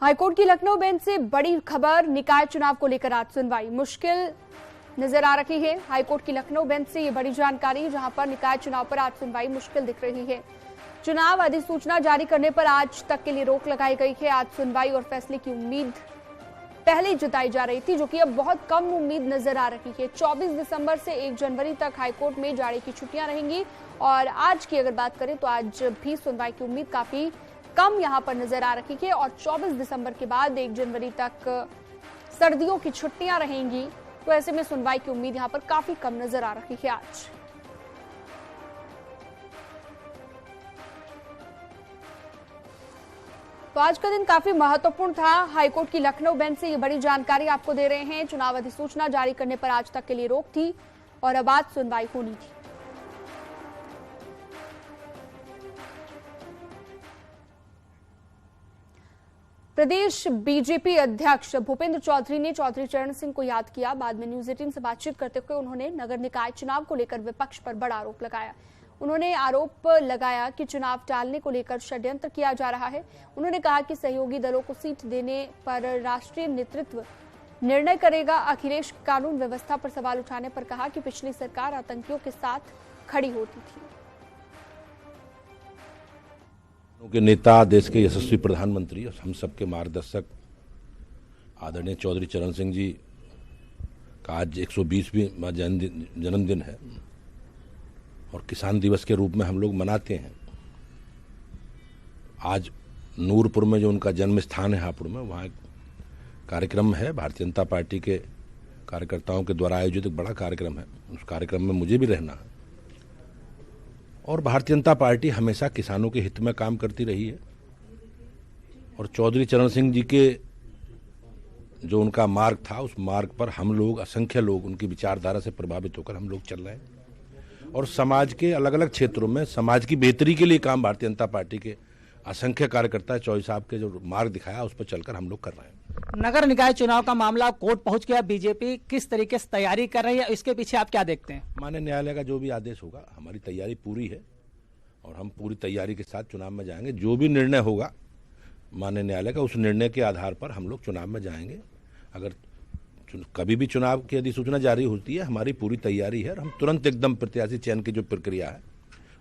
High court की Lucknow bench से बड़ी खबर, निकाय चुनाव को लेकर आज सुनवाई मुश्किल नजर आ रही है। हाईकोर्ट की लखनऊ बेंच से ये बड़ी जानकारी, जहां पर निकाय चुनाव पर आज सुनवाई मुश्किल दिख रही है। चुनाव अधिसूचना जारी करने पर आज तक के लिए रोक लगाई गई है। आज सुनवाई और फैसले की उम्मीद पहले जताई जा रही थी, जो कि अब बहुत कम उम्मीद नजर आ रही है। 24 दिसंबर से 1 जनवरी तक हाईकोर्ट में जाड़े की छुट्टियां रहेंगी और आज की अगर बात करें तो आज भी सुनवाई की उम्मीद काफी कम यहां पर नजर आ रही है और 24 दिसंबर के बाद 1 जनवरी तक सर्दियों की छुट्टियां रहेंगी, तो ऐसे में सुनवाई की उम्मीद यहां पर काफी कम नजर आ रही है। आज तो आज का दिन काफी महत्वपूर्ण था। हाईकोर्ट की लखनऊ बेंच से ये बड़ी जानकारी आपको दे रहे हैं। चुनाव अधिसूचना जारी करने पर आज तक के लिए रोक थी और अब आज सुनवाई होनी थी। प्रदेश बीजेपी अध्यक्ष भूपेंद्र चौधरी ने चौधरी चरण सिंह को याद किया। बाद में न्यूज 18 से बातचीत करते हुए उन्होंने नगर निकाय चुनाव को लेकर विपक्ष पर बड़ा आरोप लगाया। उन्होंने आरोप लगाया कि चुनाव टालने को लेकर षड्यंत्र किया जा रहा है। उन्होंने कहा कि सहयोगी दलों को सीट देने पर राष्ट्रीय नेतृत्व निर्णय करेगा। अखिलेश कानून व्यवस्था पर सवाल उठाने पर कहा कि पिछली सरकार आतंकियों के साथ खड़ी होती थी। के नेता, देश के यशस्वी प्रधानमंत्री और हम सबके मार्गदर्शक आदरणीय चौधरी चरण सिंह जी का आज 120वां जन्मदिन है और किसान दिवस के रूप में हम लोग मनाते हैं। आज नूरपुर में जो उनका जन्म स्थान है, हापुड़ में, वहाँ एक कार्यक्रम है। भारतीय जनता पार्टी के कार्यकर्ताओं के द्वारा आयोजित एक बड़ा कार्यक्रम है। उस कार्यक्रम में मुझे भी रहना है और भारतीय जनता पार्टी हमेशा किसानों के हित में काम करती रही है और चौधरी चरण सिंह जी के जो उनका मार्ग था, उस मार्ग पर हम लोग, असंख्य लोग, उनकी विचारधारा से प्रभावित होकर हम लोग चल रहे हैं और समाज के अलग अलग क्षेत्रों में समाज की बेहतरी के लिए काम भारतीय जनता पार्टी के असंख्य कार्यकर्ता चौधरी साहब के जो मार्ग दिखाया, उस पर चलकर हम लोग कर रहे हैं। नगर निकाय चुनाव का मामला कोर्ट पहुंच गया, बीजेपी किस तरीके से तैयारी कर रही है, इसके पीछे आप क्या देखते हैं? माननीय न्यायालय का जो भी आदेश होगा, हमारी तैयारी पूरी है और हम पूरी तैयारी के साथ चुनाव में जाएंगे। जो भी निर्णय होगा माननीय न्यायालय का, उस निर्णय के आधार पर हम लोग चुनाव में जाएंगे। अगर कभी भी चुनाव की अधिसूचना जारी होती है, हमारी पूरी तैयारी है और हम तुरंत एकदम प्रत्याशी चयन की जो प्रक्रिया है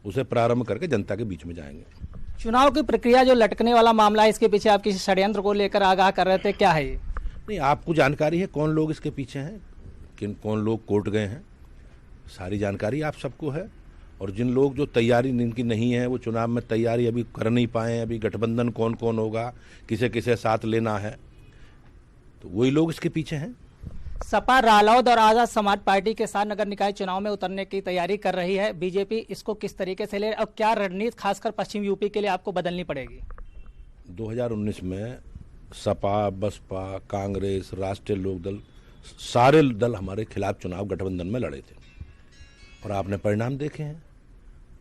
उसे प्रारंभ करके जनता के बीच में जाएंगे। चुनाव की प्रक्रिया जो लटकने वाला मामला है, इसके पीछे आप किसी षड्यंत्र को लेकर आगाह कर रहे थे, क्या है ये? नहीं, आपको जानकारी है कौन लोग इसके पीछे हैं, कौन लोग कोर्ट गए हैं, सारी जानकारी आप सबको है। और जिन लोग जो तैयारी जिनकी नहीं है, वो चुनाव में तैयारी अभी कर नहीं पाए, अभी गठबंधन कौन कौन होगा, किसे किसे साथ लेना है, तो वही लोग इसके पीछे हैं। सपा, रालोद और आजाद समाज पार्टी के साथ नगर निकाय चुनाव में उतरने की तैयारी कर रही है। बीजेपी इसको किस तरीके से ले और क्या रणनीति खासकर पश्चिम यूपी के लिए आपको बदलनी पड़ेगी? 2019 में सपा, बसपा, कांग्रेस, राष्ट्रीय लोकदल, सारे दल हमारे खिलाफ चुनाव गठबंधन में लड़े थे और आपने परिणाम देखे हैं।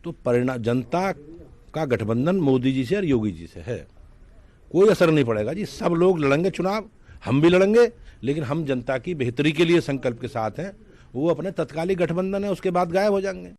तो परिणाम, जनता का गठबंधन मोदी जी से और योगी जी से है, कोई असर नहीं पड़ेगा जी। सब लोग लड़ेंगे चुनाव, हम भी लड़ेंगे, लेकिन हम जनता की बेहतरी के लिए संकल्प के साथ हैं। वो अपने तत्कालिक गठबंधन है, उसके बाद गायब हो जाएंगे।